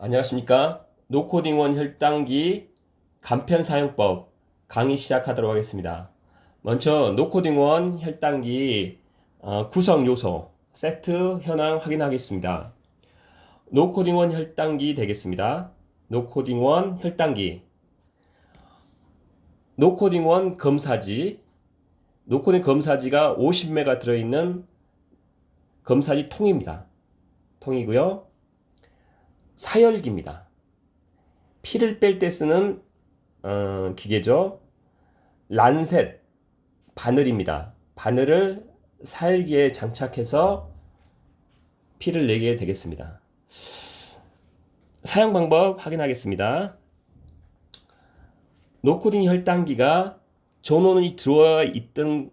안녕하십니까. 노코딩원 혈당기 간편 사용법 강의 시작하도록 하겠습니다. 먼저 노코딩원 혈당기 구성 요소 세트 현황 확인하겠습니다. 노코딩원 혈당기 되겠습니다. 노코딩원 혈당기 노코딩원 검사지 노코딩 검사지가 50매가 들어있는 검사지 통입니다. 통이고요. 사열기입니다. 피를 뺄 때 쓰는 기계죠. 란셋 바늘입니다. 바늘을 사열기에 장착해서 피를 내게 되겠습니다. 사용 방법 확인하겠습니다. 노코딩 혈당기가 전원이 들어와 있지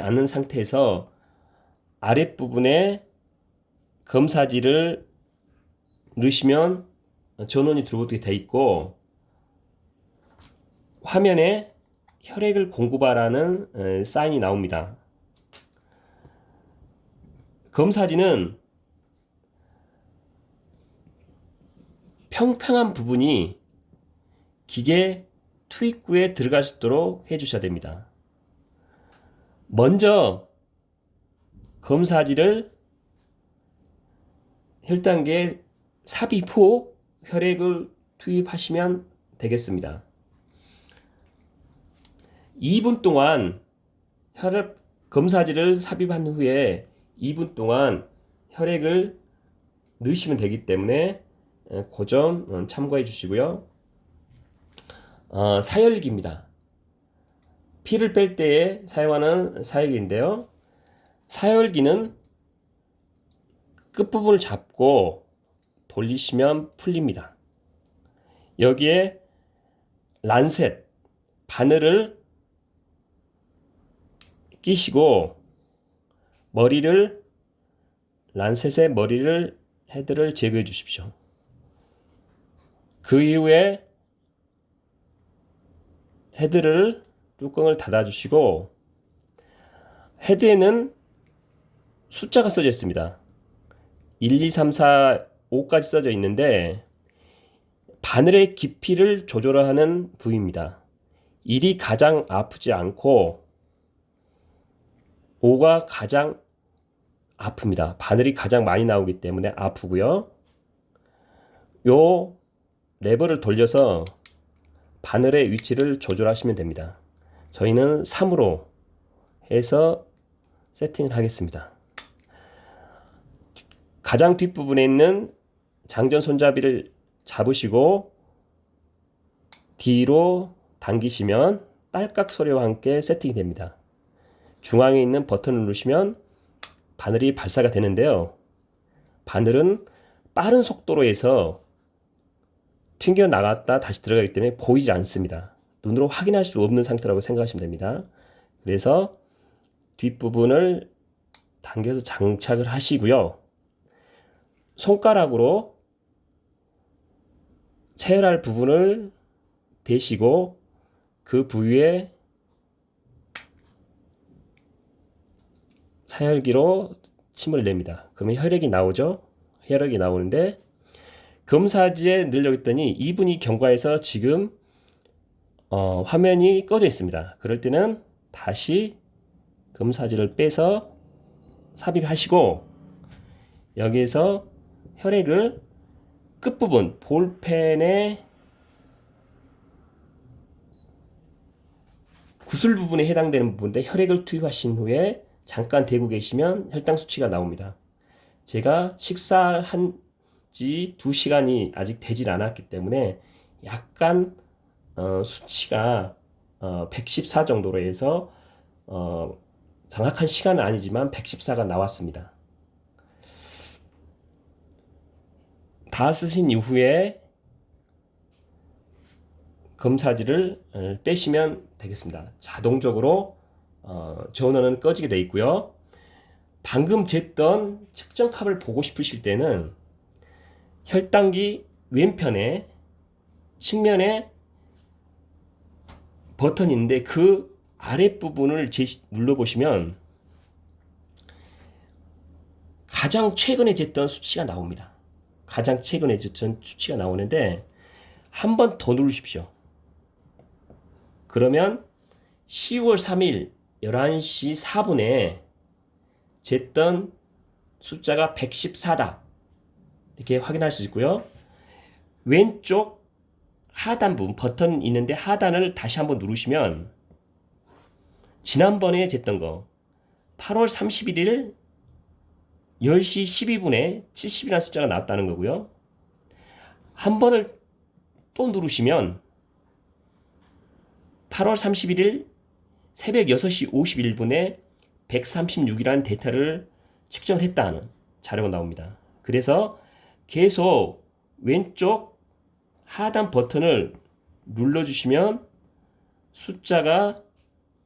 않은 상태에서 아랫부분에 검사지를 넣으시면 전원이 들어오게 되어 있고, 화면에 혈액을 공급하라는 사인이 나옵니다. 검사지는 평평한 부분이 기계 투입구에 들어갈 수 있도록 해주셔야 됩니다. 먼저 검사지를 혈당기에 삽입 후 혈액을 투입하시면 되겠습니다. 2분 동안 혈액 검사지를 삽입한 후에 2분 동안 혈액을 넣으시면 되기 때문에 그 점 참고해 주시고요. 사열기입니다. 피를 뺄 때에 사용하는 사열기인데요. 사열기는 끝부분을 잡고 돌리시면 풀립니다. 여기에 란셋 바늘을 끼시고 란셋의 헤드를 제거해 주십시오. 그 이후에 헤드를 뚜껑을 닫아 주시고, 헤드에는 숫자가 써져 있습니다. 1, 2, 3, 4, 5까지 써져 있는데 바늘의 깊이를 조절하는 부위입니다. 1이 가장 아프지 않고 5가 가장 아픕니다. 바늘이 가장 많이 나오기 때문에 아프고요. 요 레버를 돌려서 바늘의 위치를 조절하시면 됩니다. 저희는 3으로 해서 세팅을 하겠습니다. 가장 뒷부분에 있는 장전 손잡이를 잡으시고 뒤로 당기시면 딸깍 소리와 함께 세팅이 됩니다. 중앙에 있는 버튼을 누르시면 바늘이 발사가 되는데요. 바늘은 빠른 속도로 해서 튕겨 나갔다 다시 들어가기 때문에 보이지 않습니다. 눈으로 확인할 수 없는 상태라고 생각하시면 됩니다. 그래서 뒷부분을 당겨서 장착을 하시고요. 손가락으로 체열할 부분을 대시고 그 부위에 사열기로 침을 냅니다. 그러면 혈액이 나오죠. 혈액이 나오는데 검사지에 넣으려고 했더니 2분이 경과해서 지금 화면이 꺼져 있습니다. 그럴 때는 다시 검사지를 빼서 삽입하시고 여기에서 혈액을 끝부분 볼펜의 구슬 부분에 해당되는 부분인데 혈액을 투입하신 후에 잠깐 대고 계시면 혈당 수치가 나옵니다. 제가 식사한 지 2시간이 아직 되질 않았기 때문에 약간 수치가 114 정도로 해서 정확한 시간은 아니지만 114가 나왔습니다. 다 쓰신 이후에 검사지를 빼시면 되겠습니다. 자동적으로 전원은 꺼지게 되어 있고요. 방금 쟀던 측정값을 보고 싶으실 때는 혈당기 왼편에 측면에 버튼이 있는데 그 아랫부분을 눌러보시면 가장 최근에 쟀던 수치가 나옵니다. 가장 최근에 전 수치가 나오는데 한 번 더 누르십시오. 그러면 10월 3일 11시 4분에 쟀던 숫자가 114다. 이렇게 확인할 수 있고요. 왼쪽 하단 부분 버튼 있는데 하단을 다시 한번 누르시면 지난번에 쟀던 거 8월 31일 10시 12분에 70이라는 숫자가 나왔다는 거고요. 한 번을 또 누르시면 8월 31일 새벽 6시 51분에 136이라는 데이터를 측정했다는 자료가 나옵니다. 그래서 계속 왼쪽 하단 버튼을 눌러주시면 숫자가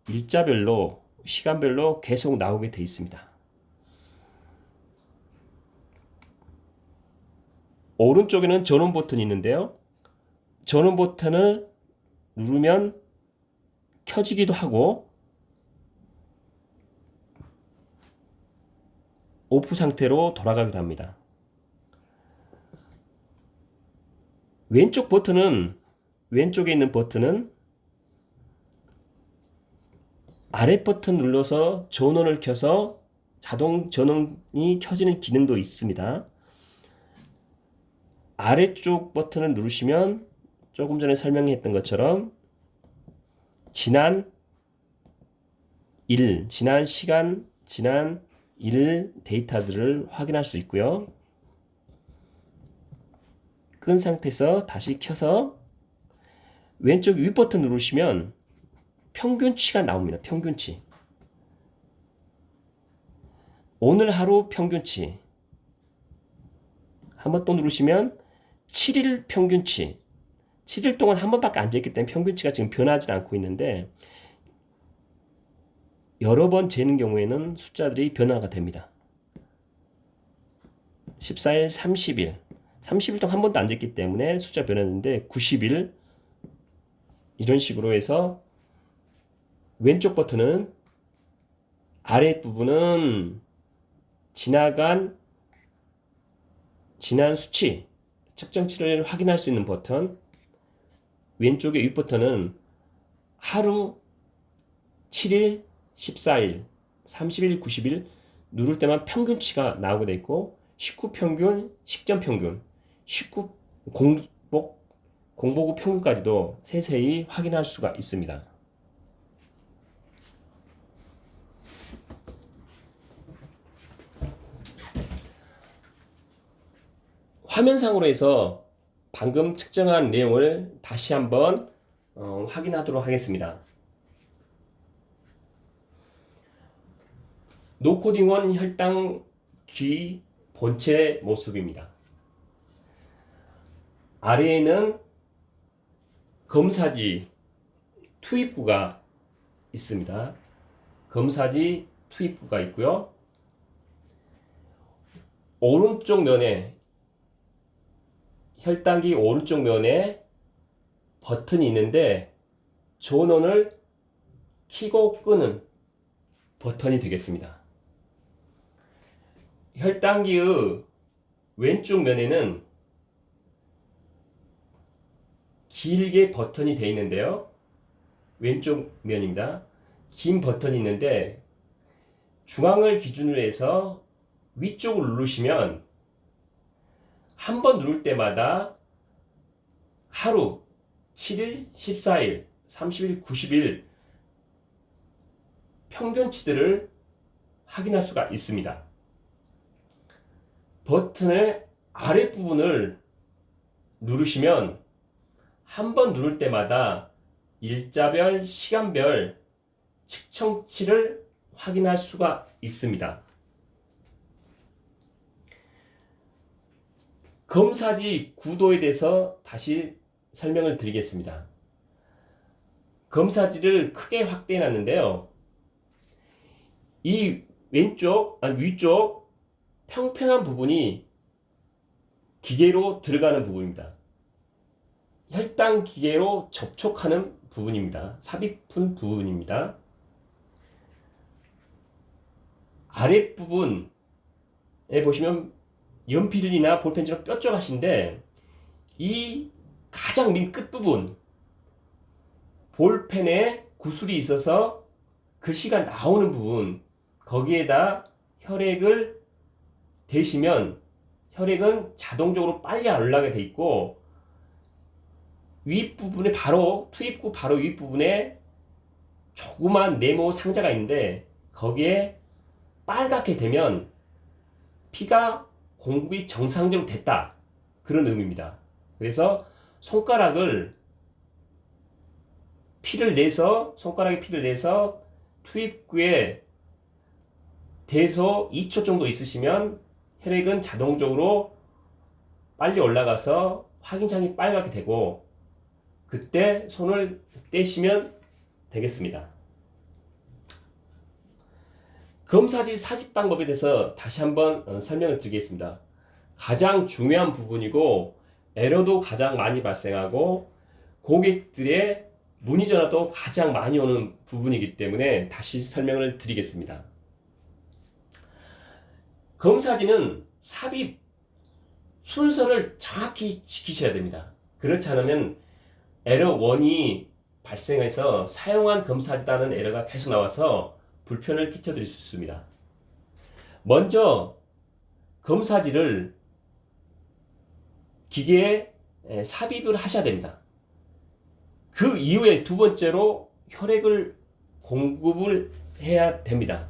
일자별로 시간별로 계속 나오게 되어 있습니다. 오른쪽에는 전원 버튼이 있는데요. 전원 버튼을 누르면 켜지기도 하고 오프 상태로 돌아가기도 합니다. 왼쪽에 있는 버튼은 아래 버튼 눌러서 전원을 켜서 자동 전원이 켜지는 기능도 있습니다. 아래쪽 버튼을 누르시면 조금 전에 설명했던 것처럼 지난 시간, 지난 일 데이터들을 확인할 수 있고요. 끈 상태에서 다시 켜서 왼쪽 위 버튼 누르시면 평균치가 나옵니다. 평균치. 오늘 하루 평균치. 한번 또 누르시면 7일 평균치. 7일 동안 한 번밖에 안 쟀기 때문에 평균치가 지금 변하지 않고 있는데 여러 번 재는 경우에는 숫자들이 변화가 됩니다. 14일, 30일. 30일 동안 한 번도 안 쟀기 때문에 숫자 변했는데 90일 이런 식으로 해서 왼쪽 버튼은 아랫부분은 지난 수치, 측정치를 확인할 수 있는 버튼, 왼쪽의 윗 버튼은 하루, 7일, 14일, 30일, 90일 누를 때만 평균치가 나오게 되어 있고 식후 평균, 식전 평균, 식후 공복 후 평균까지도 세세히 확인할 수가 있습니다. 화면상으로 해서 방금 측정한 내용을 다시 한번 확인하도록 하겠습니다. 노코딩원 혈당 귀 본체 모습입니다. 아래에는 검사지 투입부가 있습니다. 검사지 투입부가 있고요. 오른쪽 면에 혈당기 오른쪽 면에 버튼이 있는데 전원을 켜고 끄는 버튼이 되겠습니다. 혈당기의 왼쪽 면에는 길게 버튼이 되어 있는데요. 왼쪽 면입니다. 긴 버튼이 있는데 중앙을 기준으로 해서 위쪽을 누르시면 한 번 누를 때마다 하루, 7일, 14일, 30일, 90일 평균치들을 확인할 수가 있습니다. 버튼의 아랫부분을 누르시면 한 번 누를 때마다 일자별, 시간별 측정치를 확인할 수가 있습니다. 검사지 구도에 대해서 다시 설명을 드리겠습니다. 검사지를 크게 확대해 놨는데요. 이 위쪽 평평한 부분이 기계로 들어가는 부분입니다. 혈당 기계로 접촉하는 부분입니다. 삽입품 부분입니다. 아랫부분에 보시면 연필이나 볼펜처럼 뾰족하신데 이 가장 밑 끝부분 볼펜에 구슬이 있어서 글씨가 나오는 부분 거기에다 혈액을 대시면 혈액은 자동적으로 빨리 안 올라가게 돼 있고 윗부분에 바로 투입구 바로 윗부분에 조그만 네모 상자가 있는데 거기에 빨갛게 되면 피가 공급이 정상적으로 됐다 그런 의미입니다. 그래서 손가락에 피를 내서 투입구에 대서 2초 정도 있으시면 혈액은 자동적으로 빨리 올라가서 확인창이 빨갛게 되고 그때 손을 떼시면 되겠습니다. 검사지 삽입 방법에 대해서 다시 한번 설명을 드리겠습니다. 가장 중요한 부분이고 에러도 가장 많이 발생하고 고객들의 문의 전화도 가장 많이 오는 부분이기 때문에 다시 설명을 드리겠습니다. 검사지는 삽입 순서를 정확히 지키셔야 됩니다. 그렇지 않으면 에러 1이 발생해서 사용한 검사지다는 에러가 계속 나와서 불편을 끼쳐 드릴 수 있습니다. 먼저 검사지를 기계에 삽입을 하셔야 됩니다. 그 이후에 두 번째로 혈액을 공급을 해야 됩니다.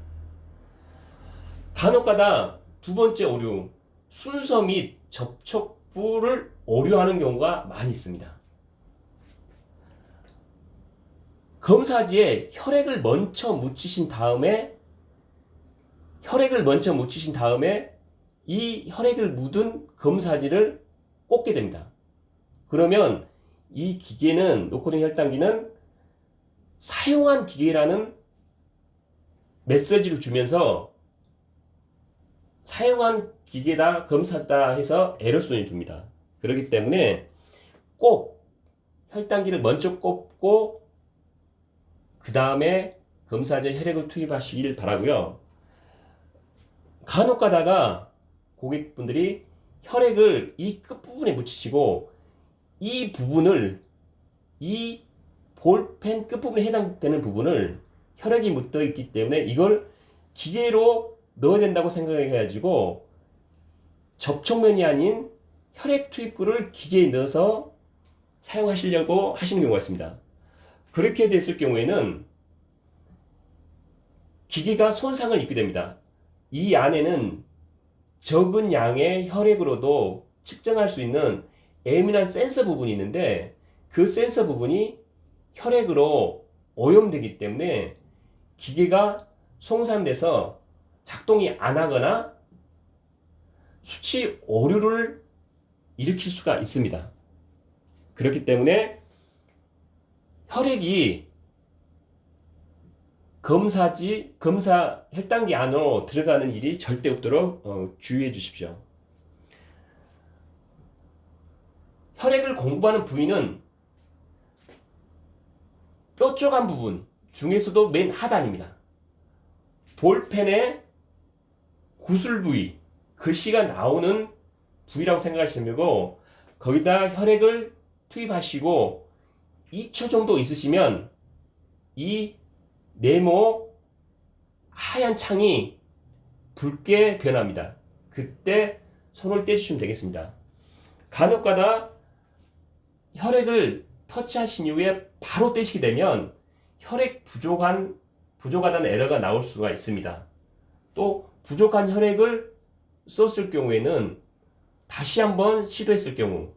간혹가다 두 번째 오류, 순서 및 접촉부를 오류하는 경우가 많이 있습니다. 검사지에 혈액을 먼저 묻히신 다음에 이 혈액을 묻은 검사지를 꽂게 됩니다. 그러면 이 기계는 노코딩 혈당기는 사용한 기계라는 메시지를 주면서 사용한 기계다 검사다 해서 에러송을 줍니다. 그렇기 때문에 꼭 혈당기를 먼저 꽂고 그 다음에 검사지에 혈액을 투입하시길 바라고요. 간혹 가다가 고객분들이 혈액을 이 끝부분에 묻히시고 이 볼펜 끝부분에 해당되는 부분을 혈액이 묻어 있기 때문에 이걸 기계로 넣어야 된다고 생각해가지고 접촉면이 아닌 혈액 투입구를 기계에 넣어서 사용하시려고 하시는 경우가 있습니다. 그렇게 됐을 경우에는 기계가 손상을 입게 됩니다. 이 안에는 적은 양의 혈액으로도 측정할 수 있는 예민한 센서 부분이 있는데 그 센서 부분이 혈액으로 오염되기 때문에 기계가 손상돼서 작동이 안 하거나 수치 오류를 일으킬 수가 있습니다. 그렇기 때문에 혈액이 검사 혈당기 안으로 들어가는 일이 절대 없도록 주의해 주십시오. 혈액을 공급하는 부위는 뾰족한 부분 중에서도 맨 하단입니다. 볼펜의 구슬 부위, 글씨가 나오는 부위라고 생각하시면 되고 거기다 혈액을 투입하시고 2초 정도 있으시면 이 네모 하얀 창이 붉게 변합니다. 그때 손을 떼주시면 되겠습니다. 간혹가다 혈액을 터치하신 이후에 바로 떼시게 되면 혈액 부족하다는 에러가 나올 수가 있습니다. 또 부족한 혈액을 썼을 경우에는 다시 한번 시도했을 경우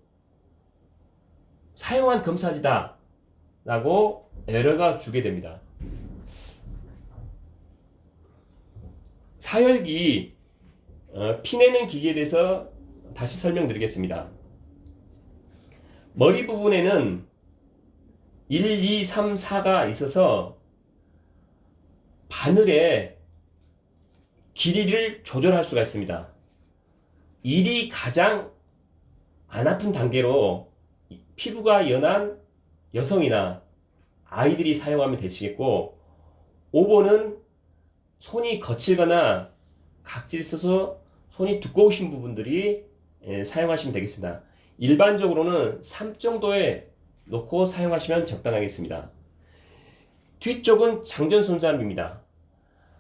사용한 검사지다 라고 에러가 주게 됩니다. 사혈기 피내는 기계에 대해서 다시 설명드리겠습니다. 머리 부분에는 1, 2, 3, 4가 있어서 바늘의 길이를 조절할 수가 있습니다. 1이 가장 안 아픈 단계로 피부가 연한 여성이나 아이들이 사용하면 되시겠고 5번은 손이 거칠거나 각질이 있어서 손이 두꺼우신 부분들이 사용하시면 되겠습니다. 일반적으로는 3 정도에 놓고 사용하시면 적당하겠습니다. 뒤쪽은 장전손잡이입니다.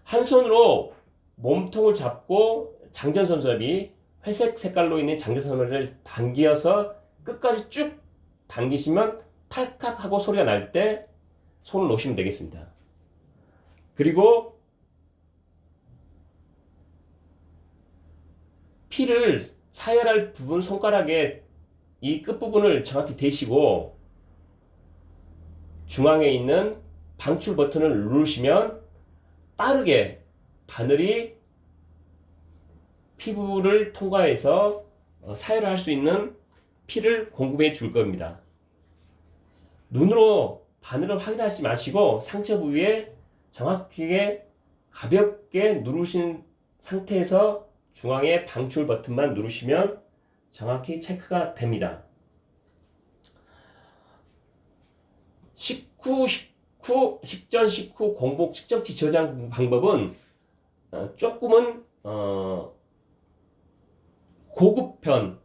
한 손으로 몸통을 잡고 장전손잡이, 회색 색깔로 있는 장전손잡이를 당겨서 끝까지 쭉 당기시면 탈칵 하고 소리가 날 때 손을 놓으시면 되겠습니다. 그리고 피를 사열할 부분 손가락에 이 끝부분을 정확히 대시고 중앙에 있는 방출 버튼을 누르시면 빠르게 바늘이 피부를 통과해서 사열을 할 수 있는 피를 공급해 줄 겁니다. 눈으로 바늘을 확인하지 마시고 상처 부위에 정확하게 가볍게 누르신 상태에서 중앙에 방출 버튼만 누르시면 정확히 체크가 됩니다. 식전 식후 공복 측정치 저장 방법은 조금은 고급편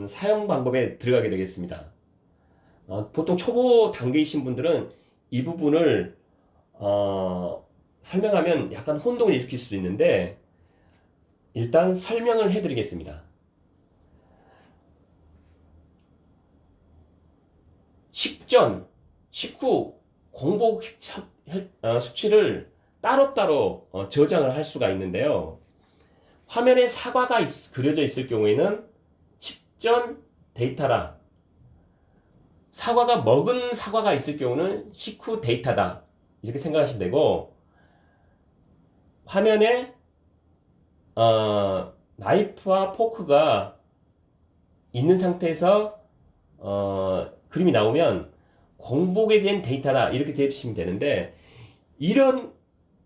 사용 방법에 들어가게 되겠습니다. 보통 초보 단계이신 분들은 이 부분을 설명하면 약간 혼동을 일으킬 수 있는데 일단 설명을 해드리겠습니다. 식전, 식후 공복 수치를 따로따로 저장을 할 수가 있는데요. 화면에 사과가 그려져 있을 경우에는 식전 데이터라, 사과가 먹은 사과가 있을 경우는 식후 데이터다, 이렇게 생각하시면 되고, 화면에 나이프와 포크가 있는 상태에서 그림이 나오면 공복에 대한 데이터다, 이렇게 대주시면 되는데, 이런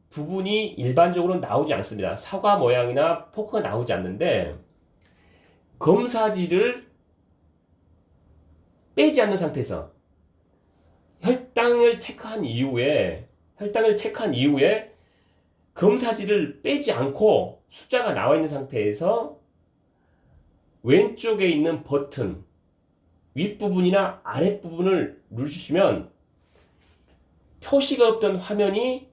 부분이 일반적으로 나오지 않습니다. 사과 모양이나 포크가 나오지 않는데, 검사지를 빼지 않는 상태에서 혈당을 체크한 이후에 검사지를 빼지 않고 숫자가 나와 있는 상태에서 왼쪽에 있는 버튼 윗부분이나 아랫부분을 누르시면 표시가 없던 화면이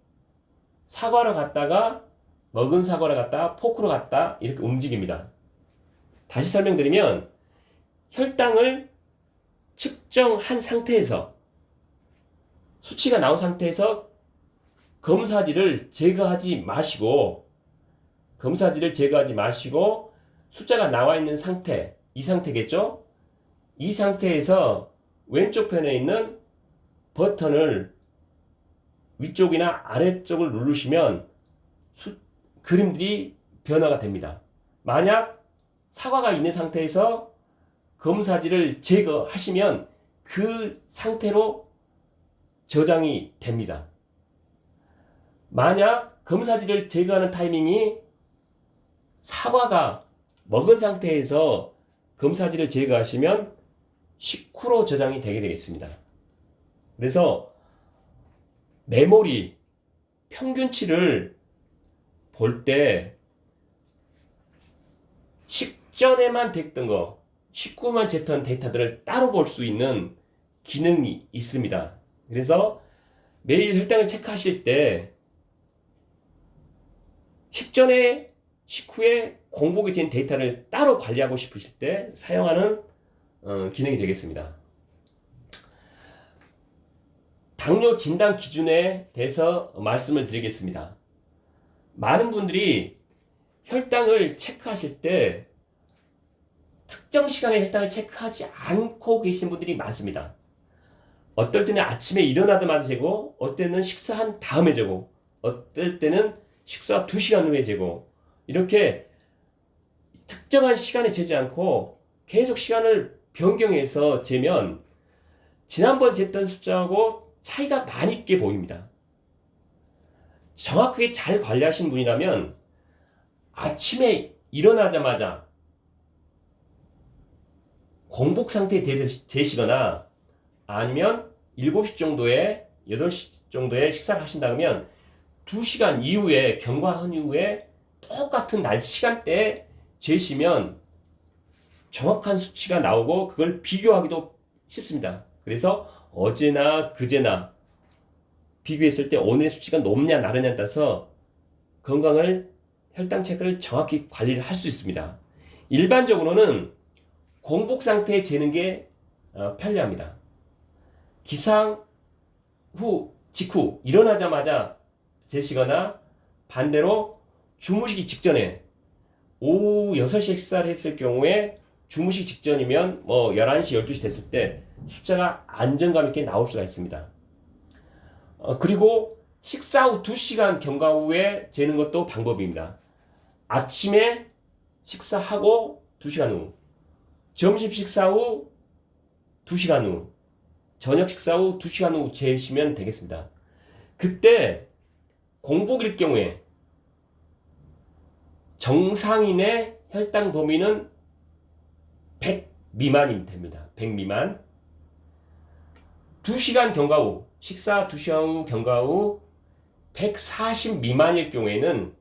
사과로 갔다가 먹은 사과로 갔다가 포크로 갔다 이렇게 움직입니다. 다시 설명드리면 혈당을 측정한 상태에서 수치가 나온 상태에서 검사지를 제거하지 마시고 숫자가 나와 있는 상태, 이 상태겠죠? 이 상태에서 왼쪽 편에 있는 버튼을 위쪽이나 아래쪽을 누르시면 그림들이 변화가 됩니다. 만약 사과가 있는 상태에서 검사지를 제거하시면 그 상태로 저장이 됩니다. 만약 검사지를 제거하는 타이밍이 사과가 먹은 상태에서 검사지를 제거하시면 식후로 저장이 되게 되겠습니다. 그래서 메모리 평균치를 볼 때 식전에만 됐던 거, 식후만 쟀던 데이터들을 따로 볼 수 있는 기능이 있습니다. 그래서 매일 혈당을 체크하실 때 식전에 식후에 공복이 된 데이터를 따로 관리하고 싶으실 때 사용하는 기능이 되겠습니다. 당뇨 진단 기준에 대해서 말씀을 드리겠습니다. 많은 분들이 혈당을 체크하실 때 특정 시간에 혈당을 체크하지 않고 계신 분들이 많습니다. 어떨 때는 아침에 일어나자마자 재고, 어떨 때는 식사한 다음에 재고, 어떨 때는 식사 2시간 후에 재고, 이렇게 특정한 시간에 재지 않고 계속 시간을 변경해서 재면 지난번 쟀던 숫자하고 차이가 많이 있게 보입니다. 정확하게 잘 관리하신 분이라면 아침에 일어나자마자 공복 상태에 되시거나 아니면 7시 정도에 8시 정도에 식사를 하신다 그러면 2시간 이후에 경과한 이후에 똑같은 날 시간대에 재시면 정확한 수치가 나오고 그걸 비교하기도 쉽습니다. 그래서 어제나 그제나 비교했을 때 오늘의 수치가 높냐 낮느냐에 따라서 건강을 혈당 체크를 정확히 관리를 할 수 있습니다. 일반적으로는 공복 상태에 재는 게 편리합니다. 기상 후, 직후 일어나자마자 재시거나 반대로 주무시기 직전에 오후 6시에 식사를 했을 경우에 주무시기 직전이면 뭐 11시, 12시 됐을 때 숫자가 안정감 있게 나올 수가 있습니다. 그리고 식사 후 2시간 경과 후에 재는 것도 방법입니다. 아침에 식사하고 2시간 후, 점심 식사 후 2시간 후, 저녁 식사 후 2시간 후 재시면 되겠습니다. 그때 공복일 경우에 정상인의 혈당 범위는 100 미만이면 됩니다. 100 미만. 2시간 경과 후, 식사 2시간 후 경과 후 140 미만일 경우에는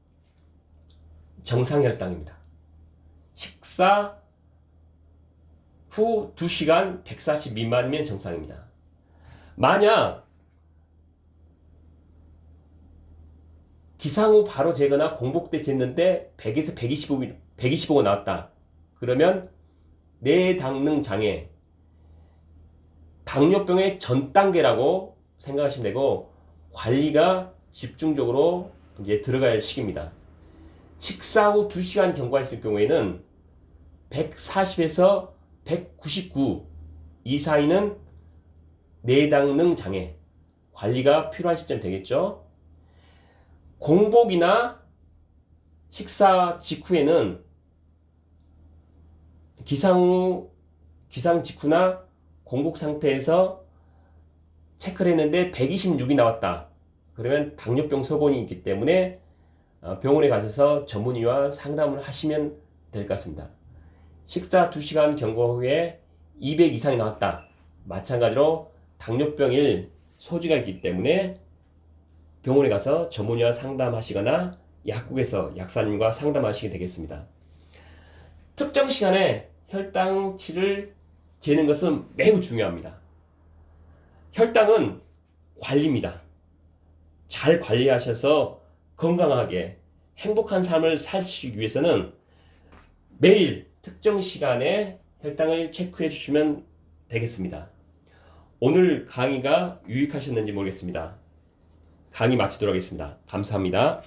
정상혈당입니다. 식사 후 2시간 140 미만이면 정상입니다. 만약 기상 후 바로 재거나 공복 때 쟀는데 100에서 125가 나왔다. 그러면 뇌당능 장애, 당뇨병의 전 단계라고 생각하시면 되고 관리가 집중적으로 이제 들어갈 시기입니다. 식사 후 2시간 경과했을 경우에는 140에서 199 이 사이는 뇌당능 장애 관리가 필요한 시점 되겠죠. 공복이나 식사 직후에는 기상 직후나 공복 상태에서 체크를 했는데 126이 나왔다. 그러면 당뇨병 소견이 있기 때문에 병원에 가셔서 전문의와 상담을 하시면 될 것 같습니다. 식사 2시간 경과 후에 200 이상이 나왔다. 마찬가지로 당뇨병일 소지가 있기 때문에 병원에 가서 전문의와 상담하시거나 약국에서 약사님과 상담하시게 되겠습니다. 특정 시간에 혈당치를 재는 것은 매우 중요합니다. 혈당은 관리입니다. 잘 관리하셔서 건강하게 행복한 삶을 사시기 위해서는 매일 특정 시간에 혈당을 체크해 주시면 되겠습니다. 오늘 강의가 유익하셨는지 모르겠습니다. 강의 마치도록 하겠습니다. 감사합니다.